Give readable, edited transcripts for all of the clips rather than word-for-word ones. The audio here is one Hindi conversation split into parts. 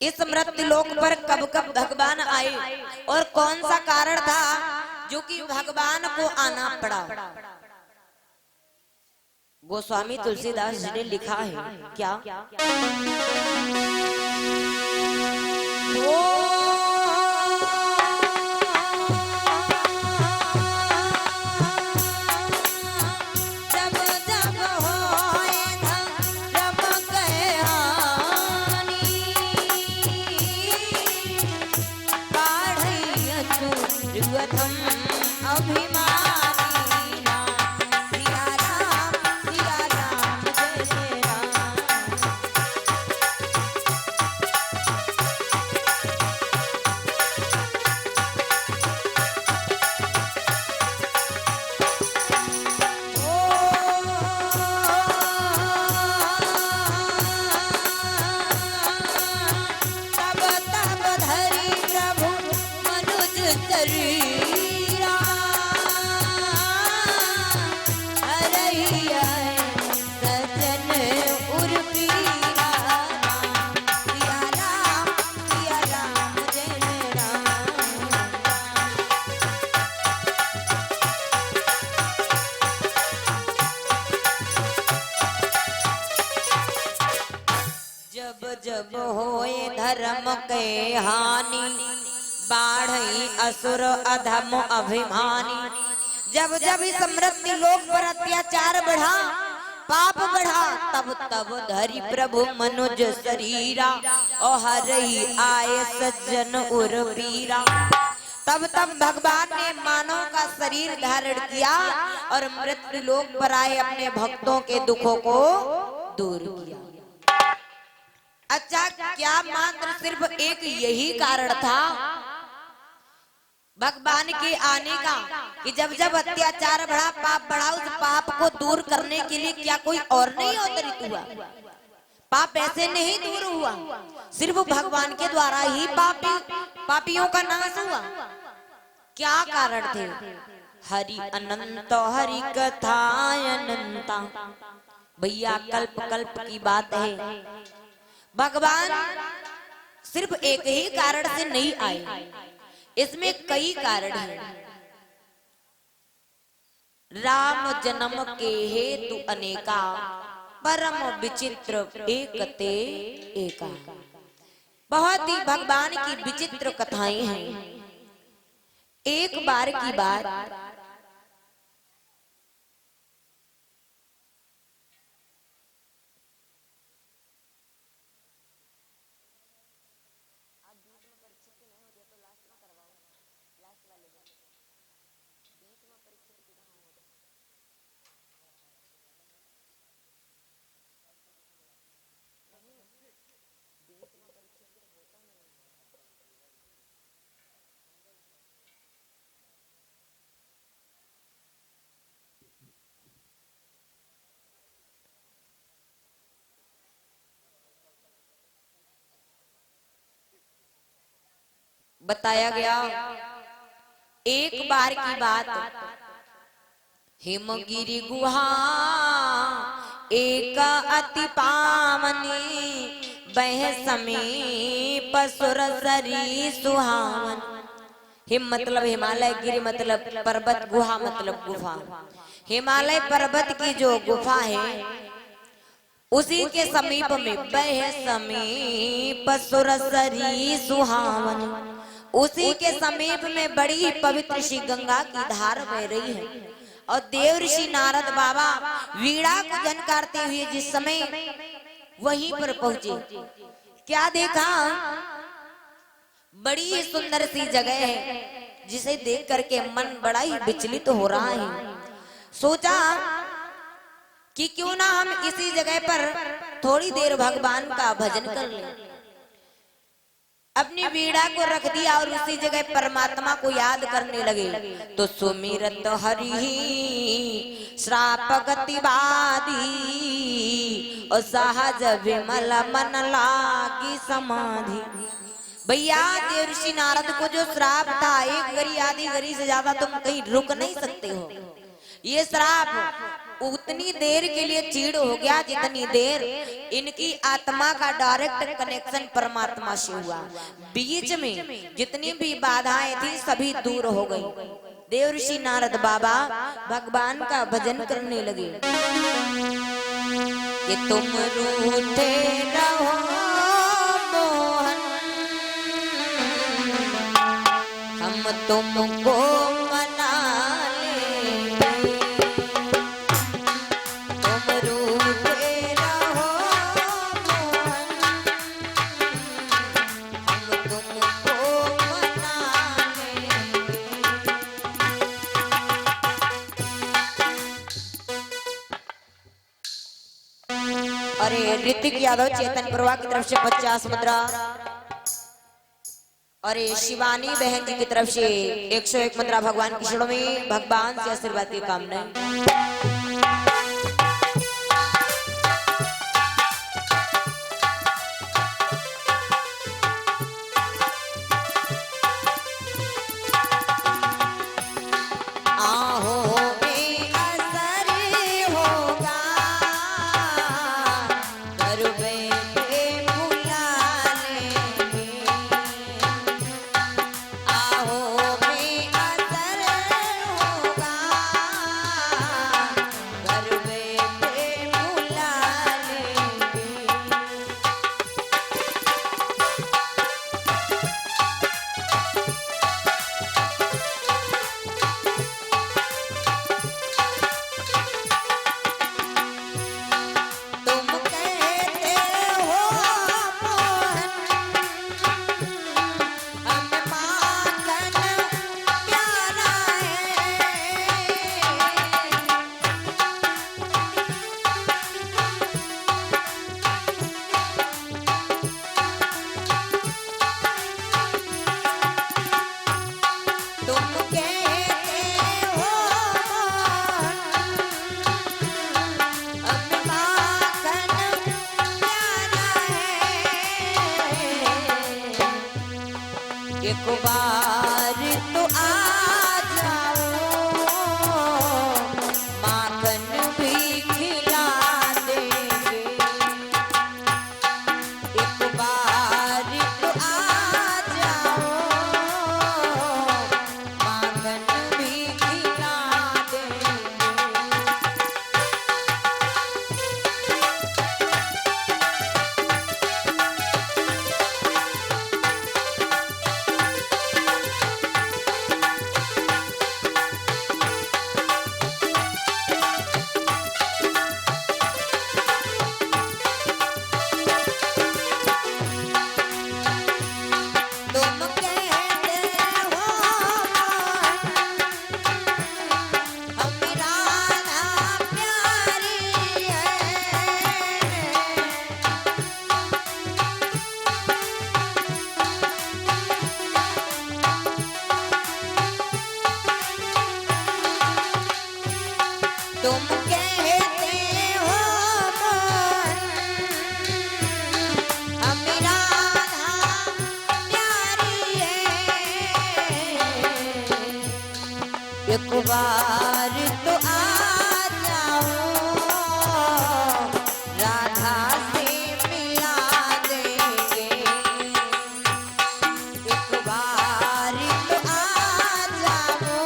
इस मृत्यु लोक पर कब कब भगवान आए और कौन सा कारण था जो कि भगवान को आना पड़ा। गोस्वामी तुलसीदास जी ने लिखा है क्या, जब होए धर्म के हानि, बाढ़ई असुर अधम अभिमानी। जब जब इस मृत्यु लोक पर अत्याचार बढ़ा, पाप बढ़ा, तब तब धरि प्रभु मनुज शरीरा, और हरहि आए सज्जन उर पीरा। तब तब भगवान ने मानव का शरीर धारण किया और मृत्यु लोक पर आए अपने भक्तों के दुखों को दूर किया। अच्छा, क्या मात्र सिर्फ एक यही कारण था भगवान के आने का कि जब जब अत्याचार बढ़ा, पाप बढ़ा, उस पाप को दूर करने के लिए क्या कोई और नहीं अवतरित हुआ? पाप ऐसे नहीं दूर हुआ, सिर्फ भगवान के द्वारा ही पापियों का नाश हुआ। क्या कारण थे? हरि अनंत हरि कथा अनंता। भैया कल्प कल्प की बात है, भगवान सिर्फ एक ही कारण से नहीं आए, इसमें कई कारण हैं। राम जन्म के हेतु अनेका, परम विचित्र एकते एका। बहुत ही भगवान की विचित्र कथाएं हैं। एक बार की बात, बताया गया एक बार की बात, हिमगिरि गुहा एक अति पावनी, बह समीप सुरसरी सुहावन। हिम मतलब हिमालय, गिरि मतलब पर्वत, गुहा मतलब गुफा। हिमालय पर्वत की जो गुफा है उसी के समीप में बह समीप सुरसरी सुहावन। उसी के समीप में बड़ी पवित्र श्री गंगा की धार बह रही है। और देव ऋषि नारद बाबा वीणा को झनकारते हुए जिस समय वहीं पर पहुंचे, क्या देखा? बड़ी सुंदर सी जगह है जिसे देख करके मन बड़ा ही विचलित हो रहा है। सोचा कि क्यों ना हम इसी जगह पर थोड़ी देर भगवान का भजन कर लें। अपनी वीणा को रख दिया और उसी जगह परमात्मा को याद करने लगे। तो सुमिरत हरि श्राप गतिवादी, और सहज विमल मन लागी समाधि। भैया देव ऋषि नारद को जो श्राप था, एक घड़ी आधी घड़ी से ज्यादा तुम कहीं रुक नहीं सकते हो। ये श्राप उतनी देर के लिए चीड़ हो गया जितनी देर इनकी आत्मा का डायरेक्ट कनेक्शन परमात्मा से हुआ। बीच में जितनी भी बाधाएं थी सभी दूर हो गई। देव ऋषि नारद बाबा भगवान का भजन करने लगे कि तुम रूठे रहो मोहन, हम तुमको मना लेंगे। तुम रूठे रहो मोहन, हम तुमको मना लेंगे। अरे ऋतिक यादव चेतन प्रभा की तरफ से 50 मुद्रा, और शिवानी बहन जी की तरफ से 101 मुद्रा भगवान की शरणों में भगवान से आशीर्वाद की कामना। एक बार तो आ जाओ, माखन भी खिला देंगे। एक बार तो आ जाओ, माखन भी खिला देंगे। तुम कहते हो मन, हम राधा प्यारी है। एक बार तो आ जाओ, राधा से मिला देंगे। एक बार तो आ जाओ,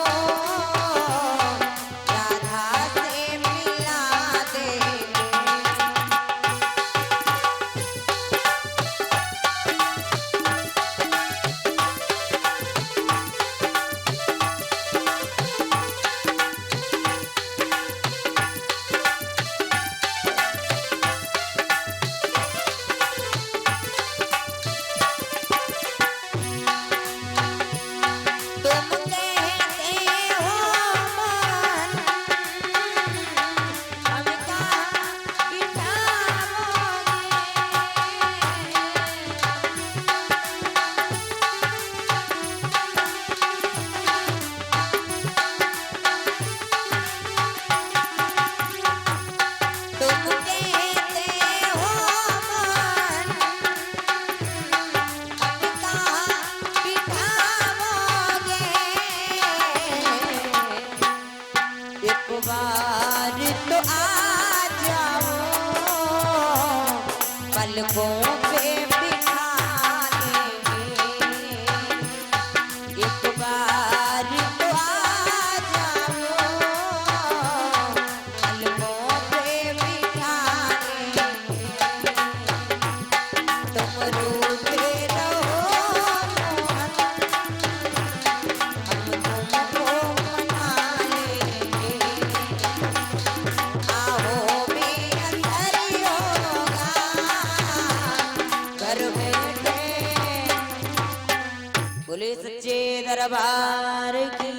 बोले सच्चे दरबार की।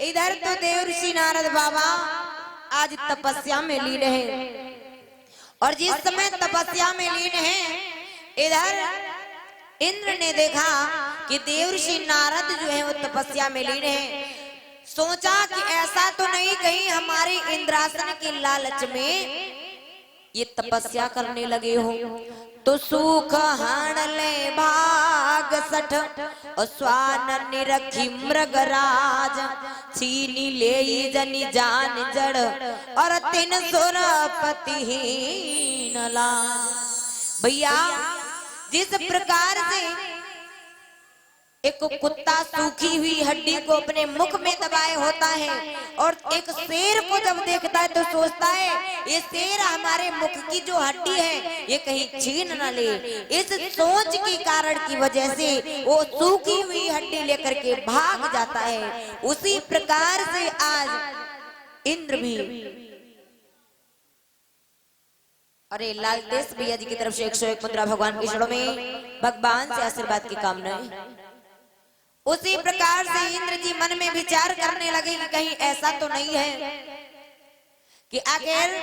इधर तो देवर्षि नारद बाबा आज तपस्या में लीन है, और जिस समय तपस्या में लीन है, इधर इंद्र ने देखा कि देवर्षि नारद जो है वो तपस्या में लीन है। सोचा कि ऐसा तो नहीं कहीं हमारे इंद्रासन के लालच में ये तपस्या करने लगे हो। तो सुख हाण ले भाग सठ और स्वान निरखी मृगराज, छीनी ले जनी जान जड़ और तिन सुरपति लाज। भैया जिस प्रकार से एक कुत्ता सूखी हुई हड्डी को अपने मुख में दबाए होता है, और एक शेर को जब देखता है तो सोचता है ये शेर हमारे मुख की जो हड्डी है ये कहीं छीन न ले। इस सोच के कारण की वजह से वो सूखी हुई हड्डी लेकर के भाग जाता है। उसी प्रकार से आज इंद्र भी, अरे लाल देश भैया जी की तरफ से 101 मुद्रा भगवान के चरणों में भगवान से आशीर्वाद की कामना है। उसी प्रकार से इंद्र जी मन में विचार करने लगे कि कहीं ऐसा तो नहीं है कि आखिर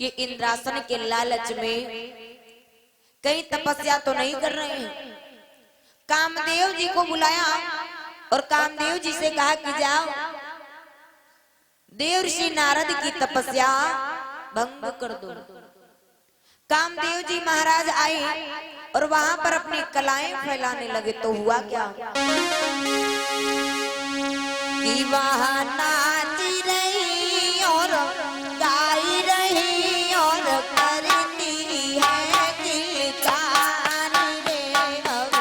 ये इंद्रासन के लालच में कहीं तपस्या तो नहीं कर रहे हैं। कामदेव जी को बुलाया और कामदेव जी से कहा कि जाओ देवर्षि नारद की तपस्या भंग कर दो। कामदेव जी महाराज आए और वहां पर अपनी कलाएं फैलाने लगे। तो हुआ क्या कि वहां नाच रही और गाई रही और करती है किलकार रे, अब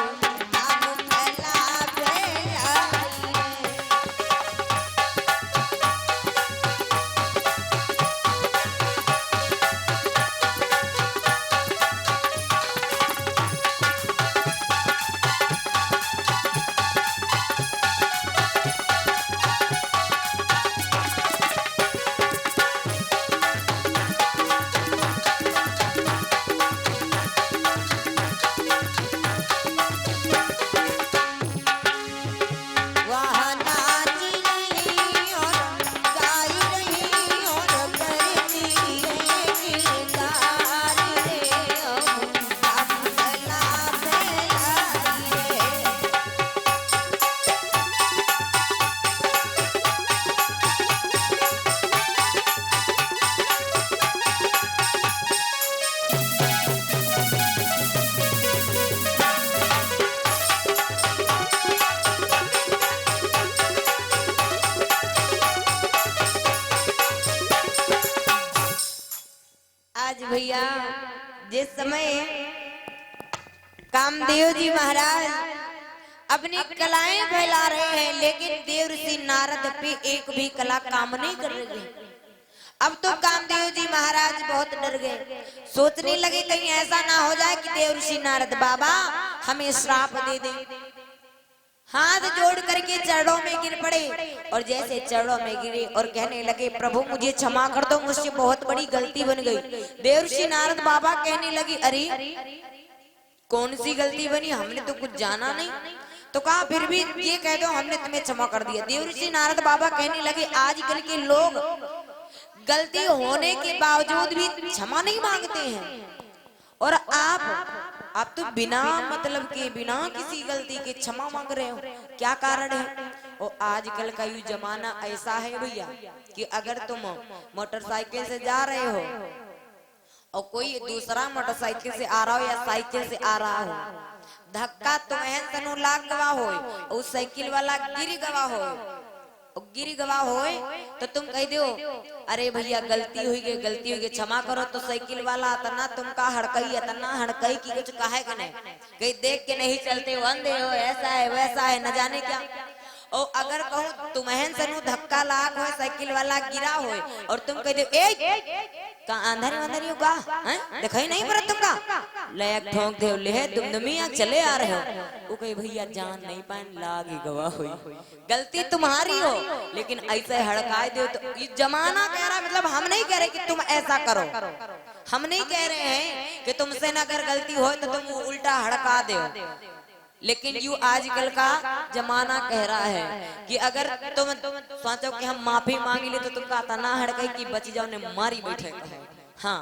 कला फैलाई। भैया जिस समय कामदेव जी महाराज अपनी कलाएं फैला रहे हैं, लेकिन देवर्षि नारद पे एक भी कला काम नहीं कर रही है। अब तो कामदेव जी महाराज बहुत डर गए, सोचने लगे कहीं ऐसा ना हो जाए कि देवर्षि नारद बाबा हमें श्राप दे दे। हाथ जोड़ करके चरणों में गिर पड़े, और जैसे चरणों में गिरे और कहने लगे प्रभु मुझे क्षमा कर दो, मुझसे बहुत बड़ी गलती बन गई। देवर्षि नारद बाबा कहने लगी अरे कौन सी गलती बनी, हमने तो कुछ जाना नहीं। तो कहा फिर भी ये कह दो हमने तुम्हें क्षमा कर दिया। देवर्षि नारद बाबा कहने लगे आजकल के लोग गलती होने के बावजूद भी क्षमा नहीं मांगते हैं, और आप तो बिना मतलब के बिना किसी गलती के क्षमा मांग रहे हो, क्या कारण है? और आजकल का ये जमाना ऐसा है भैया कि अगर तुम मोटरसाइकिल से जा रहे हो और कोई दूसरा मोटरसाइकिल से आ रहा हो या साइकिल से आ रहा हो, धक्का तुम्हें तनु लाग गवा हो, उस साइकिल वाला गिर गवा हो, तो तुम कह दो अरे भैया गलती हुई गई क्षमा करो। तो साइकिल वाला अतना तुमका हड़कई की कुछ कहे कि नहीं, कहीं देख के नहीं चलते हो, अंधे हो, ऐसा है वैसा है न जाने क्या। और अगर कहूँ तुम्हें सनु धक्का लाग हो, साइकिल वाला गिरा हो और तुम कह दो का अंधारी अंधारी का हैं दिखाई नहीं पड़त तुमका ले एक ठोक दे ले दुमदुमिया चले आ रहे हो वो कहे भैया जान नहीं पान लागी गवा हुई गलती तुम्हारी हो लेकिन ऐसे हड़काए दो तो ये जमाना कह रहा मतलब हम नहीं कह रहे कि तुम ऐसा करो हम नहीं कह रहे हैं कि तुमसे ना अगर गलती हो तो तुम उल्टा हड़का दो लेकिन यू आजकल का जमाना कह रहा है कि अगर तुम सोचो कि हम माफी मांगी ले तो तुमका तना हड़कई की बची जाओ ने मारी बैठे हाँ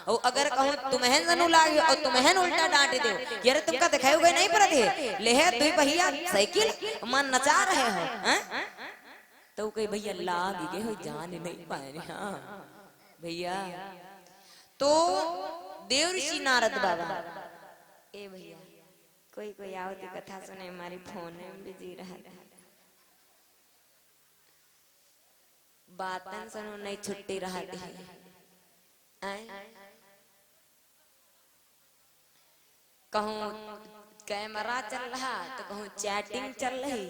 और अगर कहूँ तुम्हें जनु लागे और तुम्हें उल्टा डांटे दो यार तुमका दिखाए हुए नहीं पड़े थे ले दुई पहिया साइकिल मन नचा रहे हो हैं तो कहीं भैया लाग गए हो जान नहीं पाए हाँ भैया तो देव ऋषि नारद बाबा ए भैया कोई कोई आवती कथा सुने हमारी फोन में बिजी रहा बातन सुनो नहीं छुट्टी रहा कहूँ कैमरा चल रहा तो कहूँ चैटिंग चल रही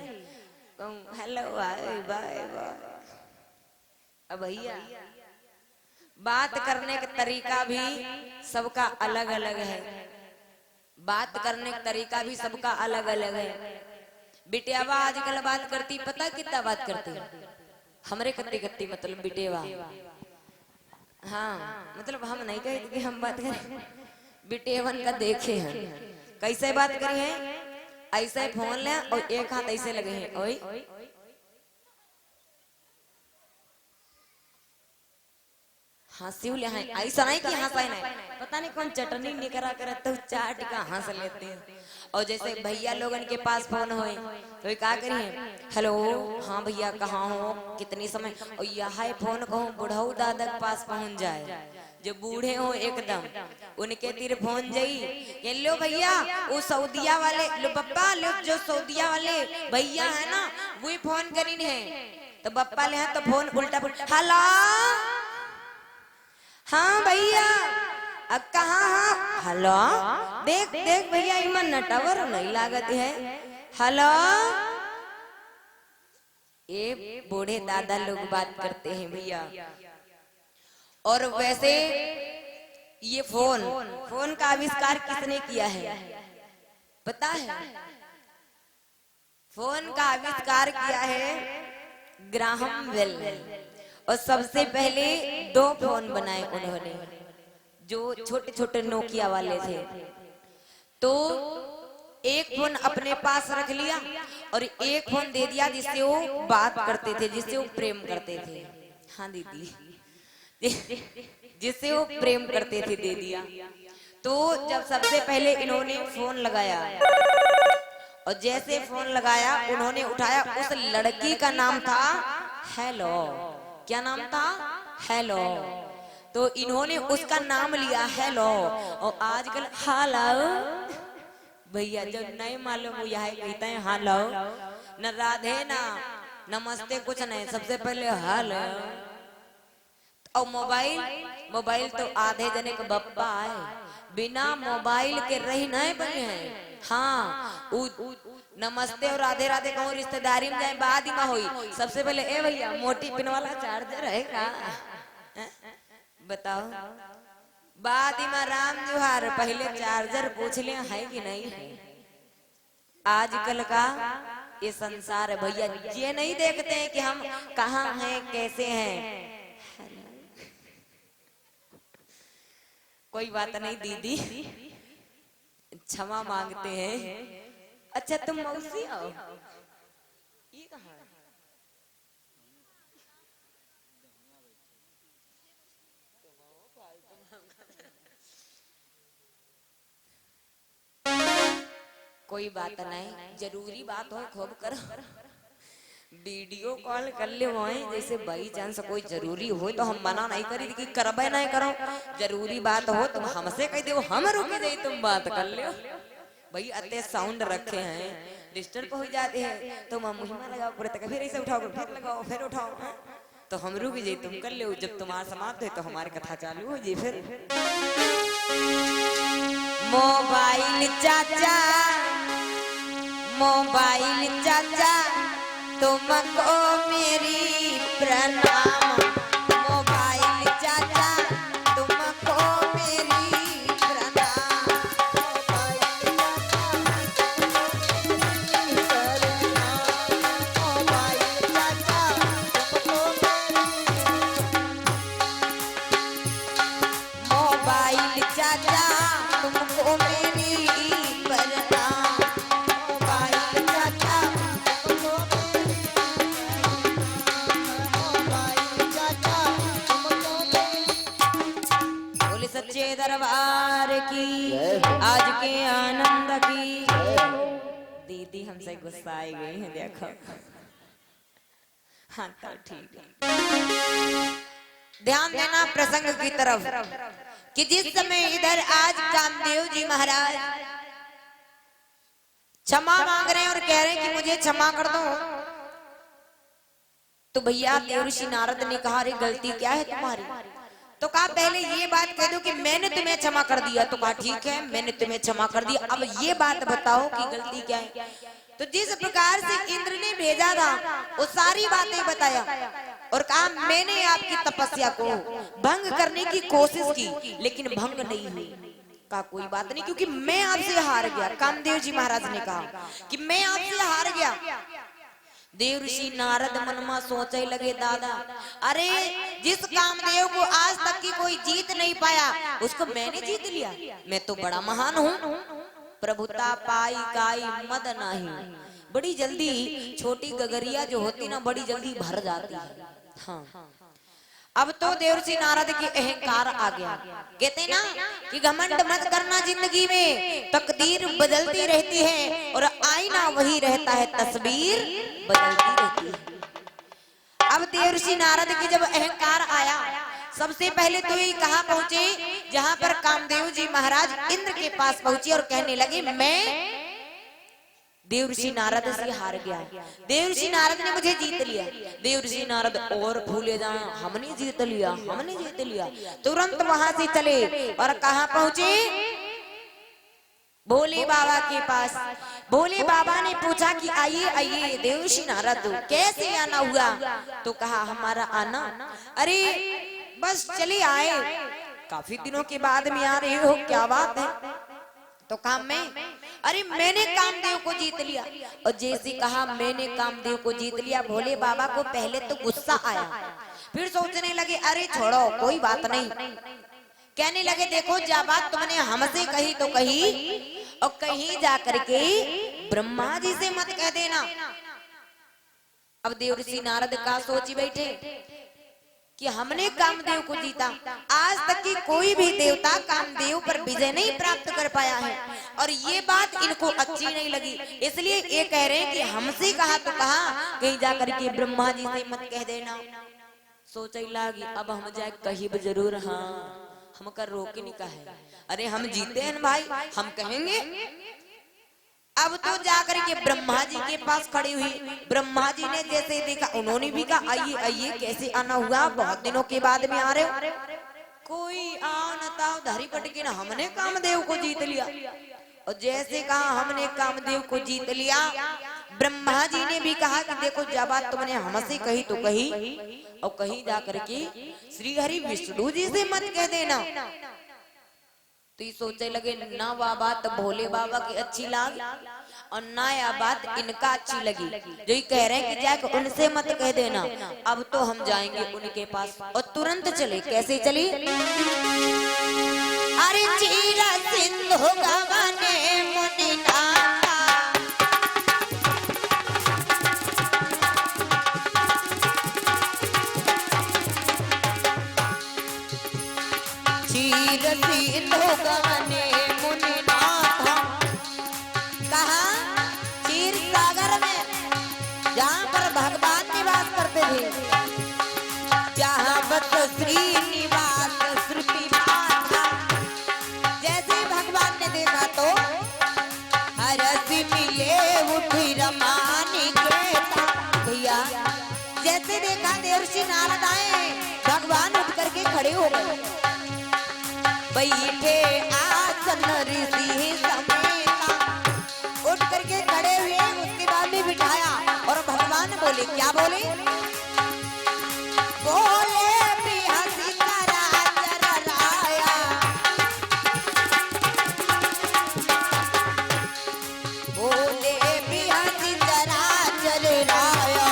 कहूँ हेलो बाय बाय अब भैया बात करने का तरीका भी सबका अलग अलग है बात करने का तरीका भी सबका अलग अलग है बिटियावा आजकल बात करती पता कितना बात करती हमरे कत्ती कत्ती मतलब बिटियावा हाँ मतलब हम नहीं कहे कि हम बात करें बिटियावन का देखे हैं कैसे बात करी है ऐसे फोन ले और एक हाथ ऐसे लगे हैं ओए हंसी ले हैं ऐसा नहीं कि हंसा नहीं पता नहीं कौन चटनी निकरा कर तो चाट का हंस लेते हैं और जैसे भैया लोगन के पास फोन होए तो क्या करिए हेलो हाँ भैया कहाँ हो कितनी समय और यहाँ फोन कहूँ बुढ़ऊ दादा के पास पहुंच जाए जो बूढ़े हो एकदम उनके तीर फोन जाई ये लो भैया वो सऊदिया वाले लो बप्पा लो जो सऊदिया वाले भैया है ना वही फोन करी है तो बप्पा ले तो फोन उल्टा हेलो हाँ भैया अब कहाँ हाँ हेलो देख देख भैया इमन नटवर नहीं लागत है हेलो ये बूढ़े दादा लोग बात करते हैं भैया और वैसे ये फोन का आविष्कार किसने किया है पता है फोन का आविष्कार किया है ग्राहम बेल और सबसे पहले 2 फोन बनाए उन्होंने जो छोटे छोटे नोकिया वाले थे तो एक फोन अपने पास रख लिया और एक फोन दे दिया जिससे वो बात करते थे जिससे वो प्रेम करते थे हाँ दीदी जिससे वो प्रेम करते थे दे दिया तो जब सबसे पहले इन्होंने फोन लगाया और जैसे फोन लगाया उन्होंने उठाया उस लड़की का नाम था हेलो क्या नाम था हेलो तो इन्होंने उसका नाम लिया हेलो और आजकल हेलो भैया जब नहीं मालूम वो यहाँ कहते हैं हेलो न राधे ना नमस्ते कुछ नहीं सबसे पहले हेलो और मोबाइल तो आधे जने के बप्पा आए बिना मोबाइल के रही नहीं बने हैं हाँ नमस्ते और राधे राधे कहूँ रिश्तेदारी में जाए बाद ही में हुई सबसे पहले ए भैया मोटी पिन वाला चार्जर है का बताओ बाद में राम जुहार पहले चार्जर पूछ ले है कि नहीं है आजकल का ये संसार है भैया ये नहीं देखते हैं कि हम कहाँ हैं कैसे हैं कोई बात नहीं दीदी क्षमा मांगते हैं अच्छा तुम मौसी आओ ये कहाँ है कोई बात नहीं जरूरी बात हो खूब करो वीडियो कॉल कर ले वही जैसे बाई चांस कोई जरूरी हो तो हम मना नहीं करी कि करबे नहीं करो जरूरी बात हो तुम हमसे कह दो हम रुके जाए तुम बात कर ले भाई अत्ते साउंड रखे हैं डिस्टर्ब हो जाते हैं तो मुहिमा लगाओ पूरे तक फिर ऐसे उठाओ फिर लगाओ फिर उठाओ तो हम रुक जाए तुम कर लो जब तुम्हारा समाप्त है तो हमारी कथा चालू हो जाए फिर मोबाइल चाचा तुमको मेरी प्रणाम मोबाइल चाचा तुम चाचा तुमको मेरी प्रणाम, मोबाइल चाचा तुमको मेरी प्रणाम, मोबाइल चाचा तुमको मेरी। बोले सच्चे दरबार की, आज के आनंद की। दीदी हमसे गुस्साई गई है, देखो। हाँ तो ठीक है। ध्यान देना प्रसंग की तरफ कि जिस समय इधर आज कामदेव जी महाराज क्षमा मांग रहे हैं और कह रहे हैं कि मुझे क्षमा कर दो, तो भैया देवर्षि नारद ने कहा अरे गलती क्या है तुम्हारी? तो कहा पहले ये बात कह दो कि मैंने तुम्हें क्षमा कर दिया। तो कहा ठीक है मैंने तुम्हें क्षमा कर दिया, अब ये बात बताओ कि गलती क्या है। तो जिस प्रकार से इंद्र ने भेजा था वो सारी बातें बताया और कहा मैंने आपकी तपस्या को भंग करने की कोशिश की लेकिन भंग नहीं हुई। कहा कोई बात नहीं क्योंकि मैं आपसे हार गया। कामदेव जी महाराज ने कहा कि मैं आपसे हार गया। देवर्षि नारद मन में सोचे लगे दादा अरे जिस कामदेव को आज तक की कोई जीत नहीं पाया उसको मैंने जीत लिया, मैं तो बड़ा महान हूँ। प्रभुता पाई काई मद नहीं, बड़ी जल्दी छोटी गगरिया जो होती ना बड़ी जल्दी भर जाती है। हाँ अब तो देवर्षि नारद की अहंकार आ गया। कहते ना कि घमंड मत करना, जिंदगी में तकदीर बदलती रहती है और आईना वही रहता है, तस्वीर बदलती रहती है। अब देवर्षि नारद की जब अहंकार आया सबसे पहले तो ये कहाँ पहुंचे जहां पर कामदेव जी महाराज इंद्र के पास पहुंचे और कहने लगे मैं देवर्षि नारद से हार गया, देवर्षि नारद ने मुझे जीत लिया। देवर्षि नारद और फूले जाए हमने जीत लिया, हमने जीत लिया। तुरंत वहां से चले और कहा पहुंचे भोले बाबा के पास। भोले बाबा ने पूछा कि आइए आइए देवर्षि नारद कैसे आना हुआ? तो कहा हमारा आना अरे बस चले आए, काफी दिनों के बाद में आ रहे हो, क्या बात है? तो काम में अरे मैंने कामदेव को जीत लिया। और जैसे कहा मैंने कामदेव को जीत लिया भोले बाबा को पहले तो गुस्सा आया, फिर सोचने लगे अरे छोड़ो कोई बात नहीं। कहने लगे देखो जा बात तुमने हमसे कही तो कही और कहीं जाकर के ब्रह्मा जी से मत कह देना। अब देवर्षि नारद का सोची बैठे कि हमने कामदेव को जीता, आज तक की कोई भी देवता कामदेव पर विजय नहीं प्राप्त कर पाया है और ये बात इनको अच्छी नहीं लगी, इसलिए ये कह रहे हैं कि हमसे कहा तो कहा कहीं जाकर के ब्रह्मा जी से मत कह देना। सोच लागी अब हम जाए कहीं जरूर, हाँ हम कर रोक नहीं कहे अरे हम जीते हैं भाई हम कहेंगे। अब तो जाकर के ब्रह्मा जी के पास खड़ी हुई। ब्रह्मा जी ने जैसे देखा उन्होंने भी कहा आइए आइए कैसे आना हुआ, बहुत दिनों के बाद में आ रहे हो। कोई आओ न ताओ धरी पटकी ना हमने कामदेव को जीत लिया। और जैसे कहा हमने कामदेव को जीत लिया, ब्रह्मा जी ने भी कहा कि देखो जब बात तुमने हमसे कही तो कही और कहीं जाकर के श्री हरि विष्णु जी से मत कह देना। तो ये सोचने लगे ना वह बात भोले बाबा की अच्छी लगी और ना यह बात इनका अच्छी लगी जो ये कह रहे हैं कि जाके उनसे मत कह देना। अब तो हम जाएंगे उनके पास और तुरंत चले। कैसे चली? अरे चीरा सिंधु गवाने मुनिनाथा, चीर सिंधु गवाने मुनिनाथा। कहा क्षीर सागर में जहाँ पर भगवान निवास करते थे, जहाँ बत श्रीनिवास श्रुति माता। जैसे भगवान ने देखा तो हरस मिले उठी रमानी के भैया। जैसे देखा देवर्षि नारद आए भगवान उठ करके खड़े हो गए। बैठे आसन ऋषि समेता, उठ करके खड़े हुए उसके बाद में बिठाया और भगवान बोले क्या बोले? बोले बिहसी चराचर राया, बोले बिहसी चराचर राया,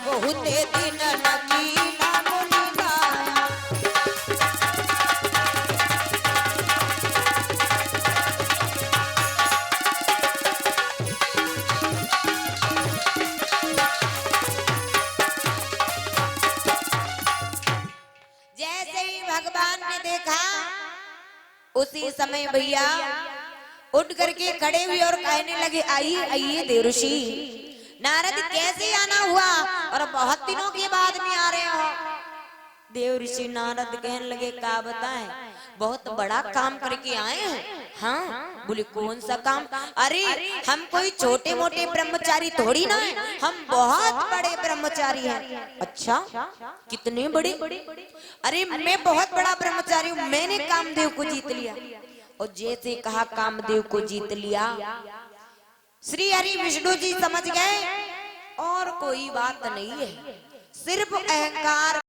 बहुत दिन नकी ना मुनि गाया। उसी समय भैया उठ करके खड़े हुए और कहने लगे, आइए आइए देवऋषि, नारद कैसे आना हुआ और बहुत दिनों के बाद में आ रहे हो। देवऋषि नारद कहने लगे, क्या बताएं, बहुत बड़ा काम करके आए हैं। हाँ, बोले कौन सा काम? अरे हम कोई छोटे मोटे ब्रह्मचारी थोड़ी ना है, हम बहुत बड़े ब्रह्मचारी हैं। अच्छा, कितने बड़े? अरे मैं बहुत बड़ा ब्रह्मचारी हूँ, मैंने कामदेव को जीत लिया। और जैसे कहा कामदेव को जीत लिया, श्री हरि विष्णु जी समझ गए और कोई बात नहीं है, सिर्फ अहंकार